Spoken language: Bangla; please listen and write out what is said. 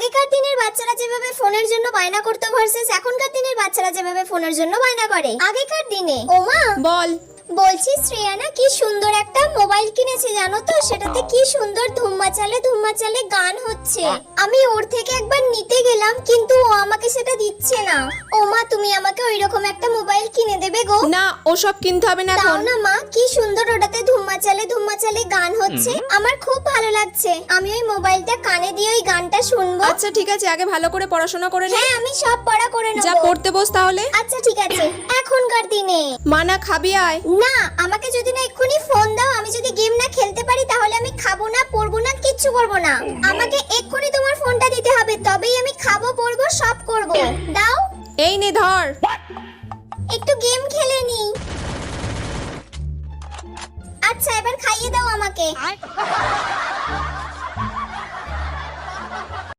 আগেকার দিনের বাচ্চারা যেভাবে ফোনের জন্য বায়না করতো ভার্সেস এখনকার দিনের বাচ্চারা যেভাবে ফোনের জন্য বায়না করে। আগেকার দিনে ওমা বল। বলছি শ্রেয়ানা কি সুন্দর একটা মোবাইল কিনেছে জানো তো, সেটাতে কি সুন্দর ধুম্মা চালে গান হচ্ছে। আমি ওর থেকে একবার নিতে গেলাম কিন্তু ও আমাকে সেটা দিচ্ছে না। ও মা তুমি আমাকে ওইরকম একটা মোবাইল কিনে দেবে গো? না ওসব কিনতে হবে না দাও এখন। না মা, কি সুন্দর ওটাতে ধুম্মা চালে গান হচ্ছে, আমার খুব ভালো লাগছে। আমি ওই মোবাইলটা কানে দিয়ে ওই গানটা শুনবো। আচ্ছা ঠিক আছে, আগে ভালো করে পড়াশোনা করে নে। হ্যাঁ আমি সব পড়া করে নেব। যা পড়তে বস তাহলে। আচ্ছা ঠিক আছে। এখনকার দিনে মানা খাবি আয়। না, আমাকে যদি না এক্ষুনি ফোন দাও, আমি যদি গেম না খেলতে পারি তাহলে আমি খাবো না, পড়বো না, কিচ্ছু করবো না। আমাকে এক্ষুনি তোমার ফোনটা দিতে হবে, তবেই আমি খাবো, পড়বো, সব করবো। দাও। এই নে ধর। একটু গেম খেলে নি। আচ্ছা এবার খাইয়ে দাও আমাকে।